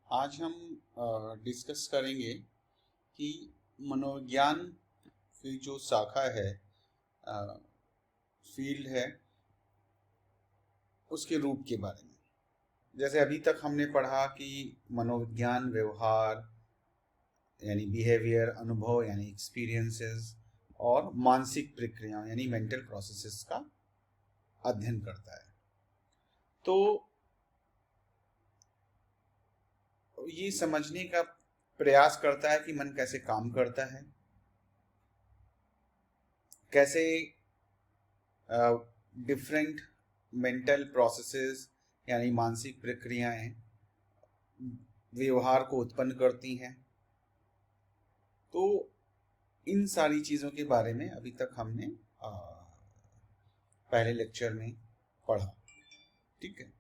आज हम डिस्कस करेंगे कि मनोविज्ञान की जो शाखा है, फील्ड है, उसके रूप के बारे में। जैसे अभी तक हमने पढ़ा कि मनोविज्ञान व्यवहार यानी बिहेवियर, अनुभव यानी एक्सपीरियंसेस और मानसिक प्रक्रियाओं यानी मेंटल प्रोसेसेस का अध्ययन करता है। तो ये समझने का प्रयास करता है कि मन कैसे काम करता है, कैसे डिफरेंट मेंटल प्रोसेसेस यानी मानसिक प्रक्रियाएं व्यवहार को उत्पन्न करती हैं। तो इन सारी चीज़ों के बारे में अभी तक हमने पहले लेक्चर में पढ़ा। ठीक है,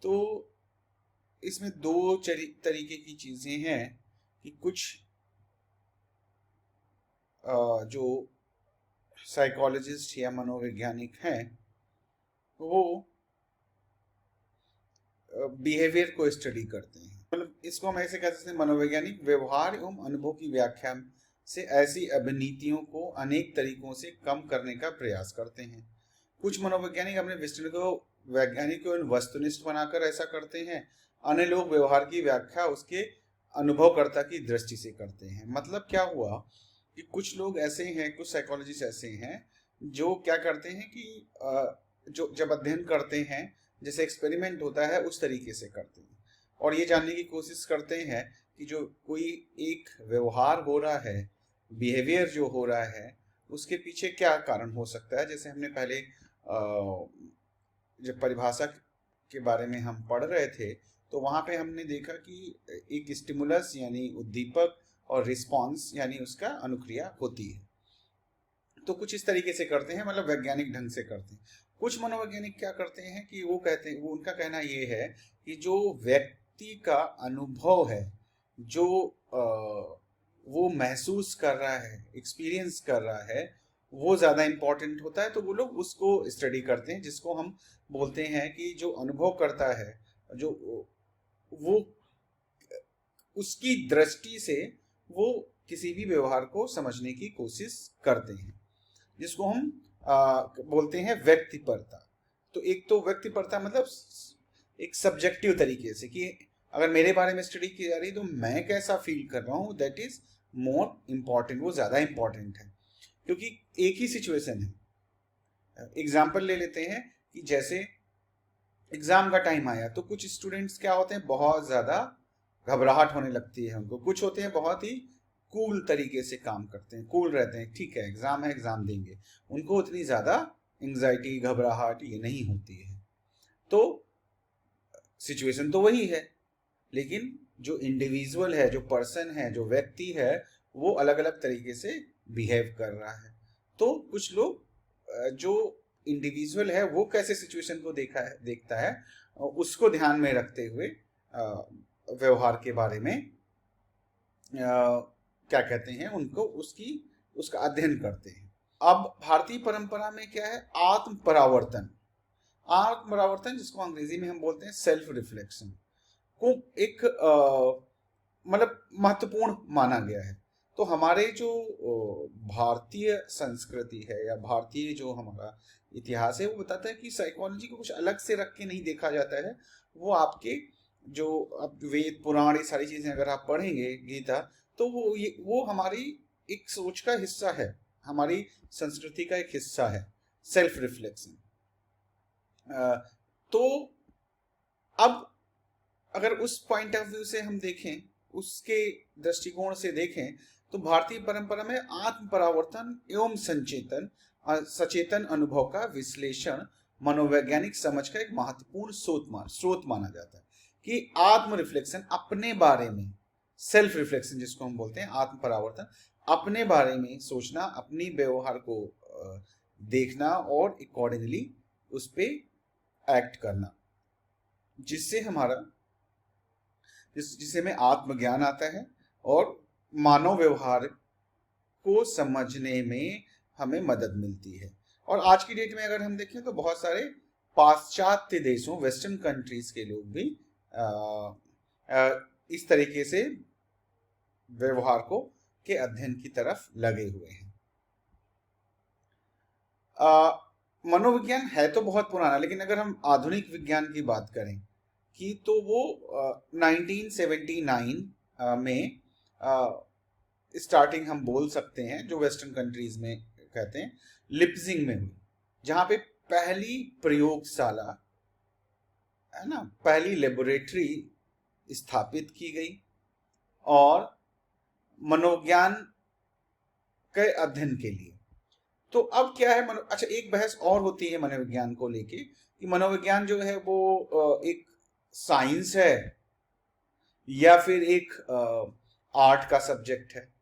तो इसमें दो तरीके की चीज़ें हैं कि कुछ जो साइकोलॉजिस्ट या मनोवैज्ञानिक हैं वो बिहेवियर को स्टडी करते हैं। मतलब इसको हम ऐसे कह सकते हैं, मनोवैज्ञानिक व्यवहार एवं अनुभव की व्याख्या से ऐसी अभिनीतियों को अनेक तरीकों से कम करने का प्रयास करते हैं। कुछ मनोवैज्ञानिक अपने विश्लेषण को वैज्ञानिक एवं वस्तुनिष्ठ बनाकर ऐसा करते हैं। अन्य लोग व्यवहार की व्याख्या उसके अनुभवकर्ता की दृष्टि से करते हैं। मतलब क्या हुआ कि कुछ लोग ऐसे हैं, कुछ साइकोलॉजिस्ट ऐसे हैं जो क्या करते हैं कि जो जब अध्ययन करते हैं, जैसे एक्सपेरिमेंट होता है उस तरीके से करते हैं और ये जानने की कोशिश करते हैं कि जो कोई एक व्यवहार हो रहा है, बिहेवियर जो हो रहा है, उसके पीछे क्या कारण हो सकता है। जैसे हमने पहले जब परिभाषा के बारे में हम पढ़ रहे थे तो वहाँ पे हमने देखा कि एक स्टिमुलस यानी उद्दीपक और रिस्पॉन्स यानी उसका अनुक्रिया होती है। तो कुछ इस तरीके से करते हैं, मतलब वैज्ञानिक ढंग से करते हैं। कुछ मनोवैज्ञानिक क्या करते हैं कि वो कहते हैं, वो उनका कहना ये है कि जो व्यक्ति का अनुभव है, जो वो महसूस कर रहा है, एक्सपीरियंस कर रहा है, वो ज़्यादा इम्पोर्टेंट होता है। तो वो लोग उसको स्टडी करते हैं, जिसको हम बोलते हैं कि जो अनुभव करता है, जो वो उसकी दृष्टि से वो किसी भी व्यवहार को समझने की कोशिश करते हैं, जिसको हम बोलते हैं व्यक्तिपरता। तो एक तो व्यक्तिपरता मतलब एक सब्जेक्टिव तरीके से कि अगर मेरे बारे में स्टडी की जा रही है तो मैं कैसा फील कर रहा हूँ, दैट इज मोर इम्पॉर्टेंट, वो ज़्यादा इम्पॉर्टेंट है। क्योंकि एक ही सिचुएशन है। एग्जाम्पल ले लेते हैं कि जैसे एग्जाम का टाइम आया तो कुछ स्टूडेंट्स क्या होते हैं, बहुत ज़्यादा घबराहट होने लगती है उनको। कुछ होते हैं बहुत ही कूल तरीके से काम करते हैं, कूल रहते हैं, ठीक है एग्जाम है एग्जाम देंगे, उनको उतनी ज़्यादा एंग्जाइटी घबराहट ये नहीं होती है। तो सिचुएशन तो वही है, लेकिन जो इंडिविजुअल है, जो पर्सन है, जो व्यक्ति है, वो अलग अलग तरीके से बिहेव कर रहा है। तो कुछ लोग जो इंडिविजुअल है वो कैसे सिचुएशन को देखता है, उसको ध्यान में रखते हुए व्यवहार के बारे में क्या कहते हैं, उनको उसका अध्ययन करते हैं। अब भारतीय परंपरा में क्या है, आत्म परावर्तन। आत्म परावर्तन जिसको अंग्रेजी में हम बोलते हैं सेल्फ रिफ्लेक्शन को एक मतलब महत्वपूर्ण माना गया है। तो हमारे जो भारतीय संस्कृति है या भारतीय जो हमारा इतिहास है वो बताता है कि साइकोलॉजी को कुछ अलग से रख के नहीं देखा जाता है। वो आपके जो अब वेद पुराण ये सारी चीजें अगर आप पढ़ेंगे, गीता, तो वो हमारी एक सोच का हिस्सा है, हमारी संस्कृति का एक हिस्सा है, सेल्फ रिफ्लेक्शन। तो अब अगर उस पॉइंट ऑफ व्यू से हम देखें, उसके दृष्टिकोण से देखें, तो भारतीय परंपरा में आत्म परावर्तन एवं सचेतन अनुभव का विश्लेषण मनोवैज्ञानिक समझ का एक महत्वपूर्ण स्रोत माना जाता है। कि आत्म रिफ्लेक्शन, अपने बारे में, सेल्फ रिफ्लेक्शन जिसको हम बोलते हैं, आत्म परावर्तन, अपने बारे में सोचना, अपनी व्यवहार को देखना और अकॉर्डिंगली उस पर एक्ट करना, जिससे हमारा जिसे में आत्मज्ञान आता है और मानव व्यवहार को समझने में हमें मदद मिलती है। और आज की डेट में अगर हम देखें तो बहुत सारे पाश्चात्य देशों, वेस्टर्न कंट्रीज के लोग भी इस तरीके से व्यवहार को के अध्ययन की तरफ लगे हुए हैं। मनोविज्ञान है तो बहुत पुराना, लेकिन अगर हम आधुनिक विज्ञान की बात करें कि तो वो 1979 में स्टार्टिंग हम बोल सकते हैं, जो वेस्टर्न कंट्रीज में कहते हैं, लिप्जिंग में हुई, जहां पे पहली प्रयोगशाला है ना, पहली लेबोरेटरी स्थापित की गई और मनोविज्ञान के अध्ययन के लिए। तो अब क्या है, अच्छा एक बहस और होती है मनोविज्ञान को लेके कि मनोविज्ञान जो है वो एक साइंस है या फिर एक आर्ट का सब्जेक्ट है।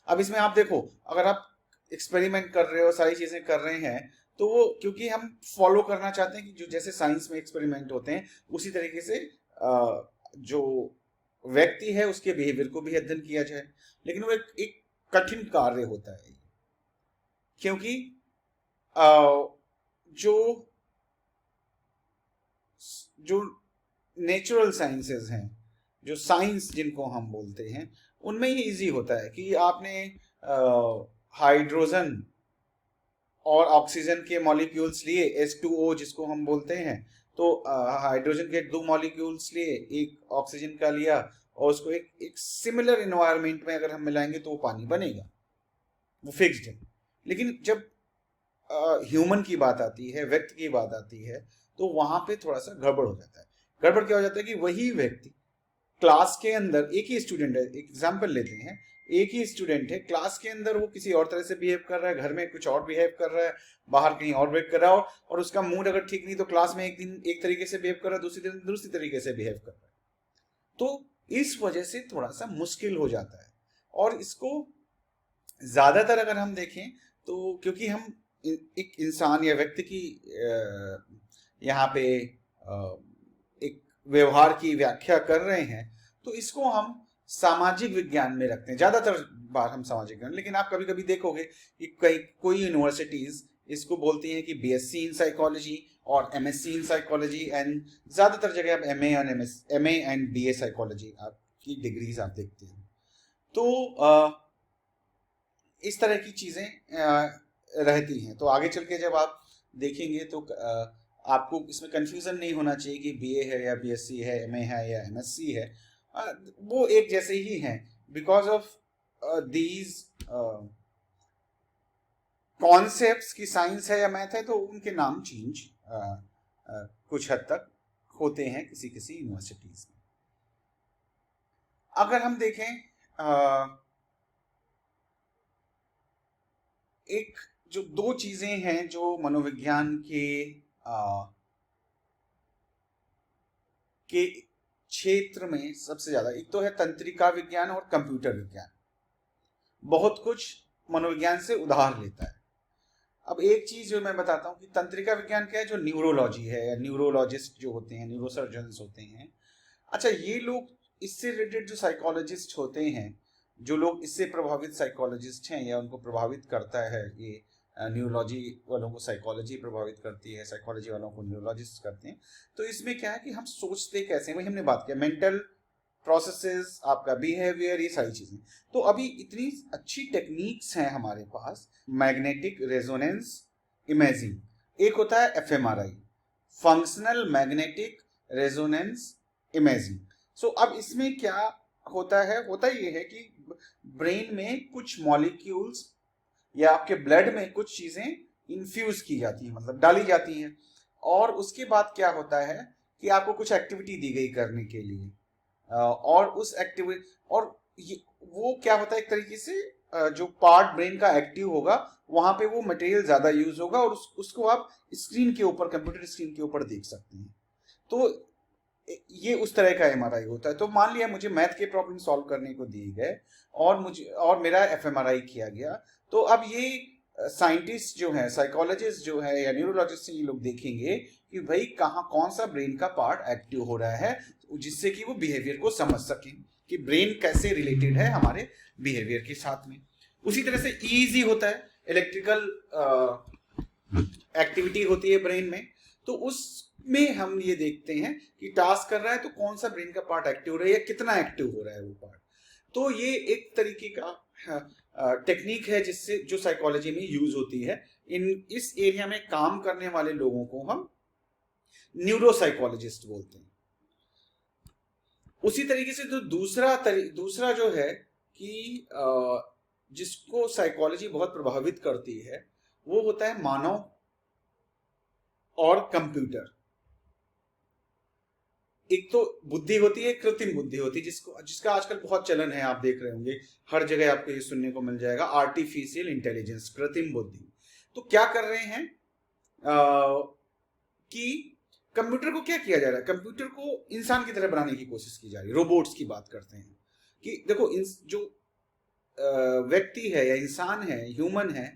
अब इसमें आप देखो, अगर आप एक्सपेरिमेंट कर रहे हो, सारी चीजें कर रहे हैं, तो वो क्योंकि हम फॉलो करना चाहते हैं कि जो जैसे साइंस में एक्सपेरिमेंट होते हैं उसी तरीके से जो व्यक्ति है उसके बिहेवियर को भी अध्ययन किया जाए, लेकिन वो एक कठिन कार्य होता है, क्योंकि जो नेचुरल साइंसेस हैं, जो साइंस जिनको हम बोलते हैं, उनमें ये इजी होता है कि आपने हाइड्रोजन और ऑक्सीजन के मॉलिक्यूल्स लिए, H2O जिसको हम बोलते हैं, तो हाइड्रोजन के 2 मॉलिक्यूल्स लिए, एक ऑक्सीजन का लिया और उसको एक सिमिलर एनवायरनमेंट में अगर हम मिलाएंगे तो वो पानी बनेगा, वो फिक्स्ड है। लेकिन जब ह्यूमन की बात आती है, व्यक्ति की बात आती है, तो वहां पे थोड़ा सा गड़बड़ हो जाता है। गड़बड़ क्या हो जाता है कि वही व्यक्ति क्लास के अंदर, एक ही स्टूडेंट है, एग्जाम्पल लेते हैं, एक ही स्टूडेंट है, क्लास के अंदर वो किसी और तरह से बिहेव कर रहा है, घर में कुछ और बिहेव कर रहा है, बाहर कहीं और बिहेव कर रहा है, और उसका मूड अगर ठीक नहीं तो क्लास में एक दिन एक तरीके से बिहेव कर रहा है, दूसरी दिन दूसरी तरीके से बिहेव कर रहा है। तो इस वजह से थोड़ा सा मुश्किल हो जाता है। और इसको ज्यादातर अगर हम देखें तो क्योंकि हम एक इंसान या व्यक्ति की यहाँ पे एक व्यवहार की व्याख्या कर रहे हैं, तो इसको हम सामाजिक विज्ञान में रखते हैं, ज्यादातर बार हम सामाजिक विज्ञान। लेकिन आप कभी कभी देखोगे कि कोई यूनिवर्सिटीज इसको बोलती हैं कि बीएससी इन साइकोलॉजी और एमएससी इन साइकोलॉजी, एंड ज्यादातर जगह आप एमए एंड बीए साइकोलॉजी आपकी डिग्रीज आप देखते हैं। तो इस तरह की चीजें रहती हैं। तो आगे चल के जब आप देखेंगे तो आपको इसमें कंफ्यूजन नहीं होना चाहिए कि बीए है या बीएससी है, एमए है या एमएससी है, वो एक जैसे ही हैं। बिकॉज ऑफ दीज कॉन्सेप्ट्स की साइंस है या मैथ है, तो उनके नाम चेंज कुछ हद तक होते हैं किसी किसी यूनिवर्सिटीज में। अगर हम देखें एक जो 2 चीजें हैं जो मनोविज्ञान के क्षेत्र में सबसे ज्यादा, एक तो है तंत्रिका विज्ञान और कंप्यूटर विज्ञान, बहुत कुछ मनोविज्ञान से उधार लेता है। अब एक चीज जो मैं बताता हूँ कि तंत्रिका विज्ञान क्या है, जो न्यूरोलॉजी है, या न्यूरोलॉजिस्ट जो होते हैं, न्यूरोसर्जन्स होते हैं, अच्छा ये लोग इससे रिलेटेड जो साइकोलॉजिस्ट होते हैं, जो लोग इससे प्रभावित साइकोलॉजिस्ट हैं या उनको प्रभावित करता है, ये न्यूरोलॉजी वालों को साइकोलॉजी प्रभावित करती है, साइकोलॉजी वालों को न्यूरोलॉजिस्ट करते हैं। तो इसमें क्या है कि हम सोचते कैसे हैं, वही हमने बात किया, मेंटल प्रोसेसेस, आपका बिहेवियर, ये सारी चीजें। तो अभी इतनी अच्छी टेक्निक्स हैं हमारे पास, मैग्नेटिक रेजोनेंस इमेजिंग, एक होता है fMRI, functional magnetic resonance imaging. So अब इसमें क्या होता ये है कि ब्रेन में कुछ मॉलिक्यूल्स या आपके ब्लड में कुछ चीजें इन्फ्यूज की जाती हैं, मतलब डाली जाती हैं, और उसके बाद क्या होता है कि आपको कुछ एक्टिविटी दी गई करने के लिए, और उस एक्टिविटी, और वो क्या होता है, एक तरीके से जो पार्ट ब्रेन का एक्टिव होगा वहां पे वो मटेरियल ज्यादा यूज होगा, और उसको आप स्क्रीन के ऊपर, कंप्यूटर स्क्रीन के ऊपर देख सकते हैं। तो ये उस तरह का एमआरआई होता है। तो मान लिया मुझे मैथ के प्रॉब्लम सॉल्व करने को दिए गए और मेरा एफएमआरआई किया गया, तो अब ये साइंटिस्ट जो है, साइकोलॉजिस्ट जो है या न्यूरोलॉजिस्ट, ये लोग देखेंगे कि भाई कौन सा ब्रेन का पार्ट एक्टिव हो रहा है, जिससे कि वो बिहेवियर को समझ सकें कि ब्रेन कैसे रिलेटेड है हमारे बिहेवियर के साथ में। उसी तरह से ईजी होता है, इलेक्ट्रिकल एक्टिविटी होती है ब्रेन में, तो उस में हम ये देखते हैं कि टास्क कर रहा है तो कौन सा ब्रेन का पार्ट एक्टिव हो रहा है या कितना एक्टिव हो रहा है वो पार्ट। तो ये एक तरीके का टेक्निक है जिससे जो साइकोलॉजी में यूज होती है। इस एरिया में काम करने वाले लोगों को हम न्यूरोसाइकोलॉजिस्ट बोलते हैं। उसी तरीके से तो दूसरा जो है कि जिसको साइकोलॉजी बहुत प्रभावित करती है वो होता है मानव और कंप्यूटर। एक तो बुद्धि होती है, कृत्रिम बुद्धि होती है, जिसका आजकल बहुत चलन है। आप देख रहे होंगे हर जगह आपको ये सुनने को मिल जाएगा, आर्टिफिशियल इंटेलिजेंस, कृत्रिम बुद्धि। तो क्या कर रहे हैं कि कंप्यूटर को क्या किया जा रहा है, कंप्यूटर को इंसान की तरह बनाने की कोशिश की जा रही है। रोबोट्स की बात करते हैं कि देखो जो व्यक्ति है या इंसान है, ह्यूमन है,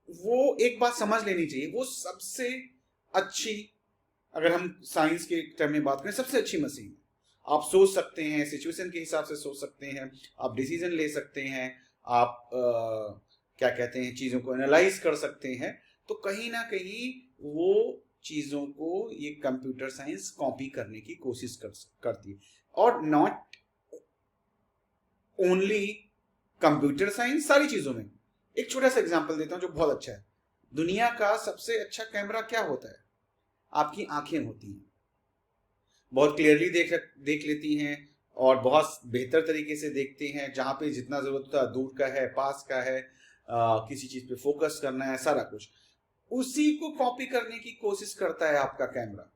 वो एक बात समझ लेनी चाहिए, वो सबसे अच्छी, अगर हम साइंस के टर्म में बात करें, सबसे अच्छी मशीन है। आप सोच सकते हैं, सिचुएशन के हिसाब से सोच सकते हैं, आप डिसीजन ले सकते हैं, आप क्या कहते हैं, चीज़ों को एनालाइज कर सकते हैं। तो कहीं ना कहीं वो चीज़ों को ये कंप्यूटर साइंस कॉपी करने की कोशिश करती है। और नॉट ओनली कंप्यूटर साइंस, सारी चीज़ों में। एक छोटा सा एग्जांपल देता हूं जो बहुत अच्छा है। दुनिया का सबसे अच्छा कैमरा क्या होता है? आपकी आंखें होती हैं, बहुत क्लियरली देख लेती हैं और बहुत बेहतर तरीके से देखते हैं। जहां पे जितना जरूरत होता है, दूर का है, पास का है, किसी चीज पे फोकस करना है, सारा कुछ उसी को कॉपी करने की कोशिश करता है आपका कैमरा।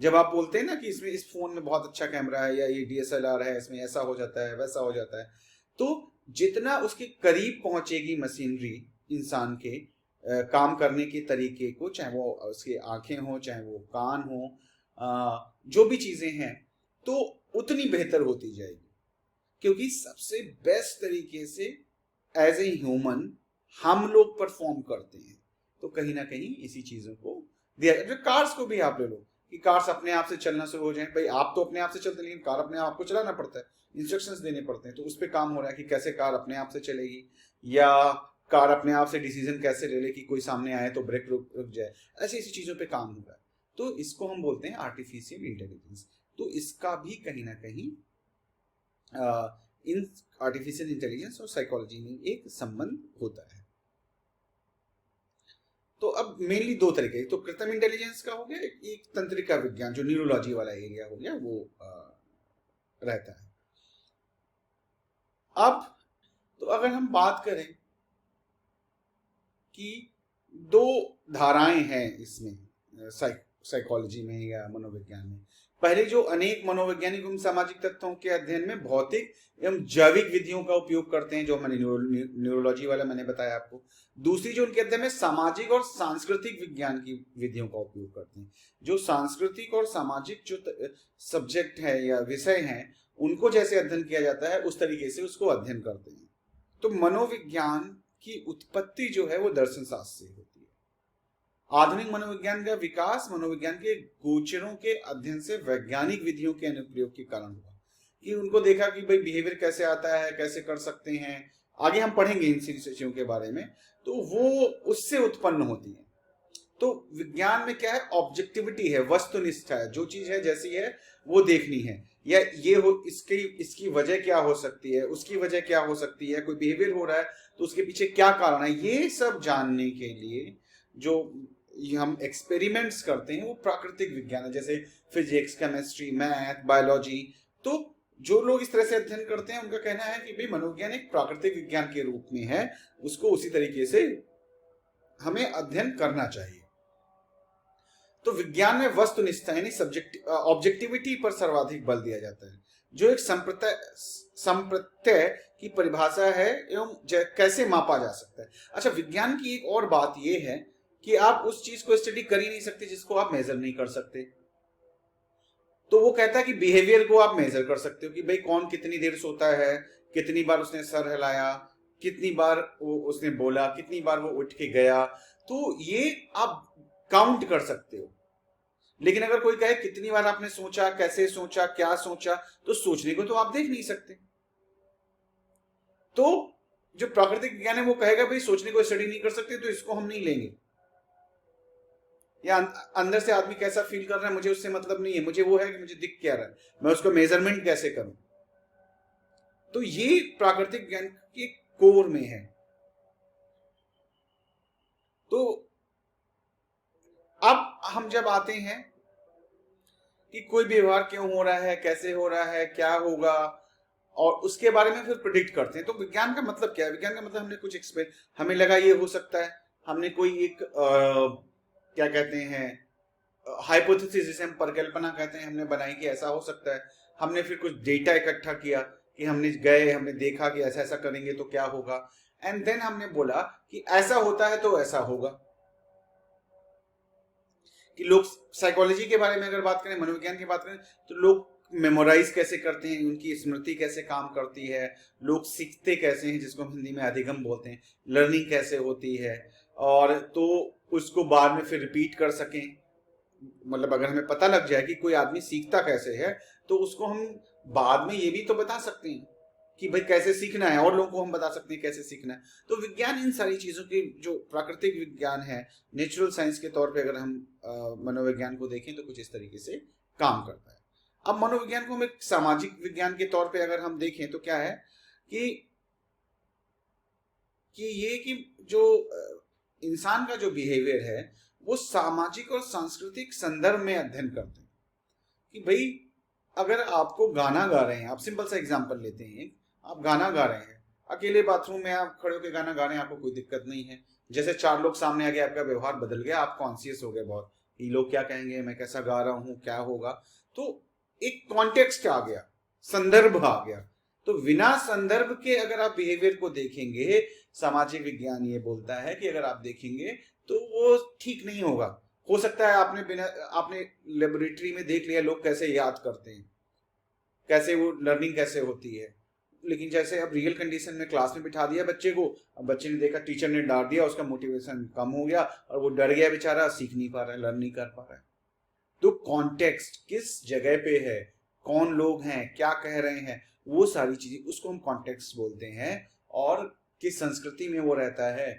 जब आप बोलते हैं ना कि इसमें, इस फोन में बहुत अच्छा कैमरा है, या ये DSLR है, इसमें ऐसा हो जाता है, वैसा हो जाता है, तो जितना उसके करीब पहुंचेगी मशीनरी इंसान के काम करने के तरीके को, चाहे वो उसकी आंखें हो, चाहे वो कान हो, जो भी चीजें हैं, तो उतनी बेहतर होती जाएगी। क्योंकि सबसे बेस्ट तरीके से एज ए ह्यूमन हम लोग परफॉर्म करते हैं। तो कहीं ना कहीं इसी चीजों को दिया। जो कार्स को भी आप ले लो कि कार्स अपने आप से चलना शुरू हो जाए, भाई आप तो अपने आप से चलते, लेकिन कार अपने आप को चलाना पड़ता है, इंस्ट्रक्शंस देने पड़ते हैं। तो उस पर काम हो रहा है कि कैसे कार अपने आप से चलेगी, या कार अपने आप से डिसीजन कैसे ले ले कि कोई सामने आए तो ब्रेक रुक जाए। ऐसी ऐसी चीजों पे काम हो रहा है। तो इसको हम बोलते हैं आर्टिफिशियल इंटेलिजेंस। तो इसका भी कहीं ना कहीं इन आर्टिफिशियल इंटेलिजेंस और साइकोलॉजी में एक संबंध होता है। तो अब मेनली दो तरीके, तो कृत्रिम इंटेलिजेंस का हो गया, एक तंत्रिका विज्ञान जो न्यूरोलॉजी वाला एरिया हो गया, वो रहता है। अब तो अगर हम बात करें कि दो धाराएं हैं इसमें, साइकोलॉजी में या मनोविज्ञान में। पहले जो अनेक मनोवैज्ञानिक एवं सामाजिक तत्वों के अध्ययन में भौतिक एवं जैविक विधियों का उपयोग करते हैं, जो मैंने न्यूरोलॉजी वाला मैंने बताया आपको। दूसरी जो उनके अध्ययन में सामाजिक और सांस्कृतिक विज्ञान की विधियों का उपयोग करते हैं। जो सांस्कृतिक और सामाजिक जो सब्जेक्ट है या विषय हैं, उनको जैसे अध्ययन किया जाता है उस तरीके से उसको अध्ययन करते हैं। तो मनोविज्ञान की उत्पत्ति जो है वो दर्शन शास्त्र से होती है। आधुनिक मनोविज्ञान का विकास मनोविज्ञान के गोचरों के अध्ययन से वैज्ञानिक विधियों के अनुप्रयोग के कारण हुआ, कि उनको देखा कि भाई बिहेवियर कैसे आता है, कैसे कर सकते हैं, आगे हम पढ़ेंगे इन चीजों के बारे में। तो वो उससे उत्पन्न होती है। तो विज्ञान में क्या है, ऑब्जेक्टिविटी है, वस्तुनिष्ठा है, जो चीज है जैसी है वो देखनी है, या ये हो इसकी वजह क्या हो सकती है, उसकी वजह क्या हो सकती है, कोई बिहेवियर हो रहा है तो उसके पीछे क्या कारण है, ये सब जानने के लिए जो हम एक्सपेरिमेंट्स करते हैं वो प्राकृतिक विज्ञान है, जैसे फिजिक्स, केमिस्ट्री, मैथ, बायोलॉजी। तो जो लोग इस तरह से अध्ययन करते हैं उनका कहना है कि भाई मनोविज्ञान एक प्राकृतिक विज्ञान के रूप में है, उसको उसी तरीके से हमें अध्ययन करना चाहिए। तो विज्ञान में वस्तुनिष्ठता यानी ऑब्जेक्टिविटी पर सर्वाधिक बल दिया जाता है, जो एक संप्रत्यय की परिभाषा है एवं कैसे मापा जा सकता है। अच्छा, विज्ञान की एक और बात यह है कि आप उस चीज को स्टडी कर ही नहीं सकते जिसको आप मेजर नहीं कर सकते। तो वो कहता है कि बिहेवियर को आप मेजर कर सकते हो कि भाई कौन कितनी देर सोता है, कितनी बार उसने सर हिलाया, कितनी बार वो उसने बोला, कितनी बार वो उठ के गया, तो ये आप काउंट कर सकते हो। लेकिन अगर कोई कहे कितनी बार आपने सोचा, कैसे सोचा, क्या सोचा, तो सोचने को तो आप देख नहीं सकते। तो जो प्राकृतिक विज्ञान है वो कहेगा भाई सोचने को स्टडी नहीं कर सकते, तो इसको हम नहीं लेंगे। या अंदर से आदमी कैसा फील कर रहा है मुझे उससे मतलब नहीं है, मुझे वो है कि मुझे दिख क्या रहा है, मैं उसको मेजरमेंट कैसे करूं। तो ये प्राकृतिक ज्ञान के कोर में है। तो अब हम जब आते हैं कि कोई व्यवहार क्यों हो रहा है, कैसे हो रहा है, क्या होगा, और उसके बारे में फिर प्रिडिक्ट करते हैं। तो विज्ञान का मतलब क्या है? विज्ञान का मतलब हमने कुछ एक्सपेरिमेंट, हमें लगा ये हो सकता है, हमने कोई एक क्या कहते हैं हाइपोथेसिस, जिसे हम परिकल्पना कहते हैं, हमने बनाई कि ऐसा हो सकता है। हमने फिर कुछ डेटा इकट्ठा किया कि हमने देखा कि ऐसा ऐसा करेंगे तो क्या होगा, एंड देन हमने बोला कि ऐसा होता है तो ऐसा होगा। कि लोग साइकोलॉजी के बारे में अगर बात करें, मनोविज्ञान की बात करें, तो लोग मेमोराइज कैसे करते हैं, उनकी स्मृति कैसे काम करती है, लोग सीखते कैसे हैं, जिसको हम हिंदी में अधिगम बोलते हैं, लर्निंग कैसे होती है, और तो उसको बाद में फिर रिपीट कर सकें। मतलब अगर हमें पता लग जाए कि कोई आदमी सीखता कैसे है, तो उसको हम बाद में ये भी तो बता सकते हैं कि भाई कैसे सीखना है, और लोगों को हम बता सकते हैं कैसे सीखना है। तो विज्ञान इन सारी चीजों की, जो प्राकृतिक विज्ञान है, नेचुरल साइंस के तौर पे अगर हम मनोविज्ञान को देखें तो कुछ इस तरीके से काम करता है। अब मनोविज्ञान को हम एक सामाजिक विज्ञान के तौर पे अगर हम देखें तो क्या है कि ये कि जो इंसान का जो बिहेवियर है वो सामाजिक और सांस्कृतिक संदर्भ में अध्ययन करते हैं। कि भाई अगर आपको गाना गा रहे हैं, आप सिंपल सा एग्जांपल लेते हैं, आप गाना गा रहे हैं, अकेले बाथरूम में आप खड़े होकर गाना गा रहे हैं, आपको कोई दिक्कत नहीं है। जैसे 4 लोग सामने आ गए, आपका व्यवहार बदल गया, आप कॉन्शियस हो गए बहुत, ये लोग क्या कहेंगे, मैं कैसा गा रहा हूँ, क्या होगा। तो एक कॉन्टेक्स्ट आ गया, संदर्भ आ गया। तो बिना संदर्भ के अगर आप बिहेवियर को देखेंगे, सामाजिक विज्ञान ये बोलता है कि अगर आप देखेंगे तो वो ठीक नहीं होगा। हो सकता है आपने लेबोरेटरी में देख लिया लोग कैसे याद करते हैं, कैसे वो लर्निंग कैसे होती है, लेकिन जैसे अब रियल कंडीशन में क्लास में बिठा दिया बच्चे को, अब बच्चे ने देखा टीचर ने डांट दिया, उसका मोटिवेशन कम हो गया और वो डर गया बेचारा, सीख नहीं पा रहा है, लर्न नहीं कर पा रहा है। तो कॉन्टेक्स्ट किस जगह पे है, कौन लोग हैं, क्या कह रहे हैं, वो सारी चीजें, उसको हम कॉन्टेक्स्ट बोलते हैं। और किस संस्कृति में वो रहता है,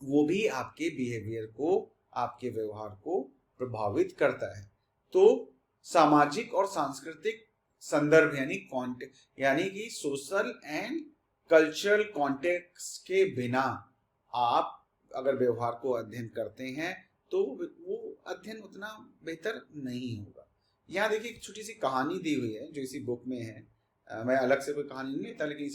वो भी आपके बिहेवियर को, आपके व्यवहार को प्रभावित करता है। तो सामाजिक और सांस्कृतिक संदर्भ यानी कि सोशल एंड कल्चरल कॉन्टेक्स्ट के बिना आप अगर व्यवहार को अध्ययन करते हैं तो वो अध्ययन उतना बेहतर नहीं होगा। यहाँ देखिए एक छोटी सी कहानी दी हुई है जो इसी बुक में है। मैं अलग से कोई कहानी नहीं लेता, लेकिन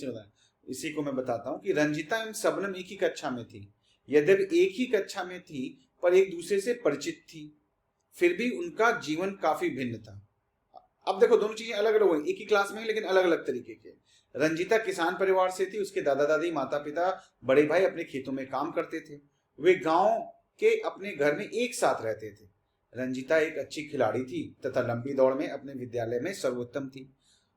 इसी को मैं बताता हूँ कि रंजिता एवं शबनम एक ही कक्षा में थी। यद्यपि एक ही कक्षा में थी पर एक दूसरे से परिचित थी, फिर भी उनका जीवन काफी भिन्न था। अब देखो दोनों चीजें अलग अलग हुई, एक ही क्लास में लेकिन अलग अलग तरीके के। रंजिता किसान परिवार से थी, उसके दादा दादी, माता पिता, बड़े भाई अपने खेतों में काम करते थे। वे गांव के अपने घर में एक साथ रहते थे। रंजिता एक अच्छी खिलाड़ी थी तथा लंबी दौड़ में अपने विद्यालय में सर्वोत्तम थी।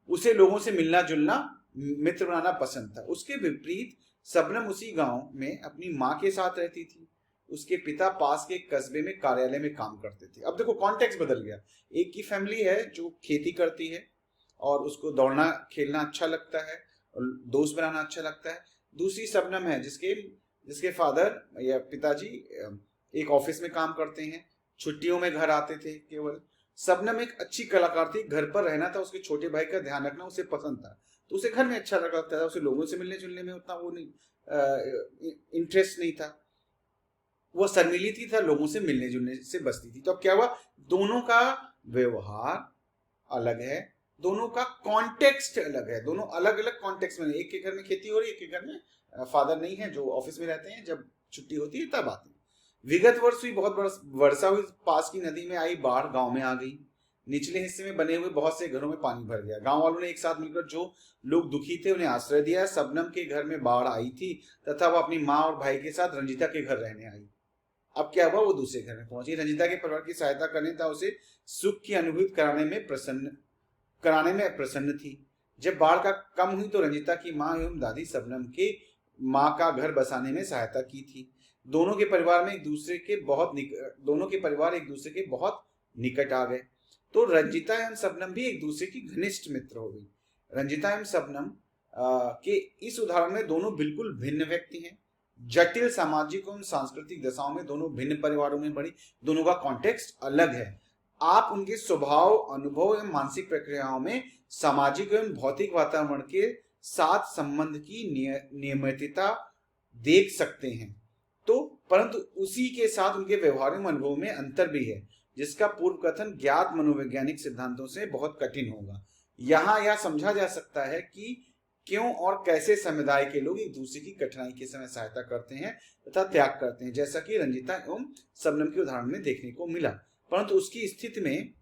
उसे लोगों से मिलना जुलना, मित्र बनाना पसंद था। उसके विपरीत शबनम उसी गांव में अपनी माँ के साथ रहती थी। उसके पिता पास के कस्बे में कार्यालय में काम करते थे। अब देखो कॉन्टेक्स्ट बदल गया। एक की फैमिली है जो खेती करती है और उसको दौड़ना खेलना अच्छा लगता है और दोस्त बनाना अच्छा लगता है। दूसरी शबनम है जिसके फादर या पिताजी एक ऑफिस में काम करते हैं, छुट्टियों में घर आते थे केवल। शबनम एक अच्छी कलाकार थी, घर पर रहना था, उसके छोटे भाई का ध्यान रखना उसे पसंद था, तो उसे घर में अच्छा लगता था, उसे लोगों से मिलने जुलने में उतना वो नहीं इंटरेस्ट नहीं था, वो शर्मीली थी, था लोगों से मिलने जुलने से बचती थी। तो अब क्या हुआ, दोनों का व्यवहार अलग है, दोनों का कॉन्टेक्स्ट अलग है, दोनों अलग अलग कॉन्टेक्स्ट में। एक के घर में खेती हो रही है, एक के घर में फादर नहीं है, जो ऑफिस में रहते हैं, जब छुट्टी होती है तब आते हैं। विगत वर्ष हुई बहुत वर्षा हुई, पास की नदी में आई बाढ़, गांव में आ गई। निचले हिस्से में बने हुए बहुत से घरों में पानी भर गया। गांव वालों ने एक साथ मिलकर जो लोग दुखी थे उन्हें आश्रय दिया। शबनम के घर में बाढ़ आई थी तथा वह अपनी माँ और भाई के साथ रंजिता के घर रहने आई। अब क्या हुआ, वो दूसरे घर में पहुंची। रंजिता के परिवार की सहायता करने तथा उसे सुख की अनुभूति कराने में प्रसन्न थी। जब बाढ़ का कम हुई तो रंजिता की माँ एवं दादी शबनम के माँ का घर बसाने में सहायता की थी। दोनों के परिवार एक दूसरे के बहुत निकट आ गए। तो रंजिता एवं शबनम भी एक दूसरे की घनिष्ठ मित्र हो गई। रंजिता एवं शबनम के इस उदाहरण में दोनों बिल्कुल भिन्न व्यक्ति हैं। जटिल सामाजिक एवं सांस्कृतिक दशाओं में दोनों भिन्न परिवारों में बढ़ी, दोनों का कॉन्टेक्स्ट अलग है। आप उनके स्वभाव, अनुभव एवं मानसिक प्रक्रियाओं में सामाजिक एवं भौतिक वातावरण के साथ संबंध की नियमितता देख सकते हैं। तो परंतु उसी के साथ उनके व्यवहारिक अनुभव में अंतर भी है, जिसका पूर्व कथन ज्ञात मनोवैज्ञानिक सिद्धांतों से बहुत कठिन होगा। यहाँ यह समझा जा सकता है कि क्यों और कैसे समुदाय के लोग एक दूसरे की कठिनाई के समय सहायता करते हैं तथा त्याग करते हैं, जैसा कि रंजिता एवं शबनम के उदाहरण में देखने को मिला। परंतु उसकी स्थिति में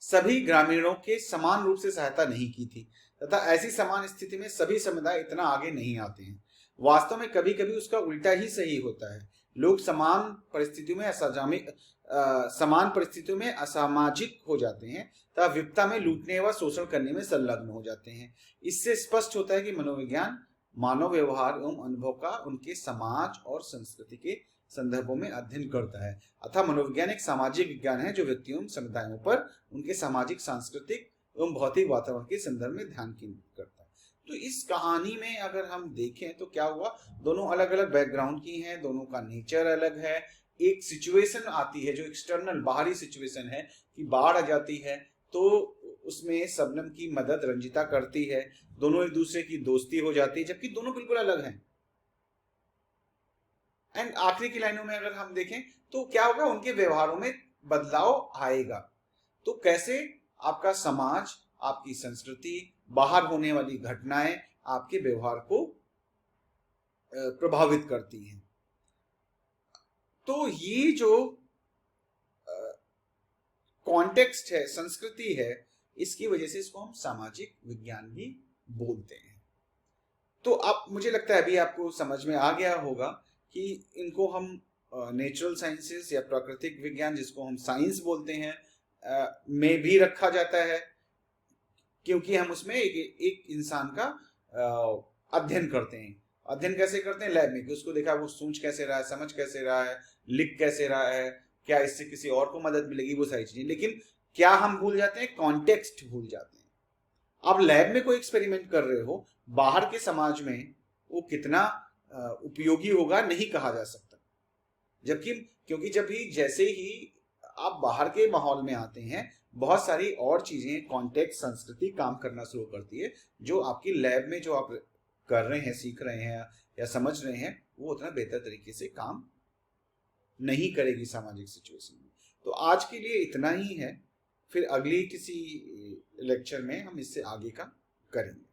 सभी ग्रामीणों के समान रूप से सहायता नहीं की थी तथा ऐसी समान स्थिति में सभी समुदाय इतना आगे नहीं आते हैं। वास्तव में कभी कभी उसका उल्टा ही सही होता है। लोग समान परिस्थितियों में असामाजिक हो जाते हैं तथा विपदा में लूटने व शोषण करने में संलग्न हो जाते हैं। इससे स्पष्ट होता है कि मनोविज्ञान मानव व्यवहार एवं अनुभव का उनके समाज और संस्कृति के संदर्भों में अध्ययन करता है। अतः मनोविज्ञान एक सामाजिक विज्ञान है जो व्यक्तियों एवं समुदायों पर उनके सामाजिक, सांस्कृतिक एवं भौतिक वातावरण के संदर्भ में ध्यान केंद्रित करता है। तो इस कहानी में अगर हम देखें तो क्या हुआ, दोनों अलग अलग बैकग्राउंड की हैं, दोनों का नेचर अलग है। एक सिचुएशन आती है जो एक्सटर्नल, बाहरी सिचुएशन है कि बाढ़ आ जाती है, तो उसमें शबनम की मदद रंजिता करती है, दोनों एक दूसरे की दोस्ती हो जाती है, जबकि दोनों बिल्कुल अलग हैं। एंड आखिरी की लाइनों में अगर हम देखें तो क्या होगा, उनके व्यवहारों में बदलाव आएगा। तो कैसे आपका समाज, आपकी संस्कृति, बाहर होने वाली घटनाएं आपके व्यवहार को प्रभावित करती हैं। तो ये जो कॉन्टेक्स्ट है, संस्कृति है, इसकी वजह से इसको हम सामाजिक विज्ञान भी बोलते हैं। तो अब मुझे लगता है अभी आपको समझ में आ गया होगा कि इनको हम नेचुरल साइंसेस या प्राकृतिक विज्ञान, जिसको हम साइंस बोलते हैं, में भी रखा जाता है, क्योंकि हम उसमें एक इंसान का अध्ययन करते हैं। अध्ययन कैसे करते हैं? लैब में, कि उसको देखा वो सोच कैसे रहा है, समझ कैसे रहा है, लिख कैसे रहा है, क्या इससे किसी और को मदद मिलेगी, वो सारी चीजें। लेकिन क्या हम भूल जाते हैं? कॉन्टेक्स्ट भूल जाते हैं। आप लैब में कोई एक्सपेरिमेंट कर रहे हो, बाहर के समाज में वो कितना उपयोगी होगा नहीं कहा जा सकता। जबकि क्योंकि जब भी जैसे ही आप बाहर के माहौल में आते हैं, बहुत सारी और चीजें, कॉन्टेक्स्ट, संस्कृति काम करना शुरू करती है, जो आपकी लैब में जो आप कर रहे हैं, सीख रहे हैं या समझ रहे हैं, वो उतना बेहतर तरीके से काम नहीं करेगी सामाजिक सिचुएशन में। तो आज के लिए इतना ही है, फिर अगली किसी लेक्चर में हम इससे आगे का करेंगे।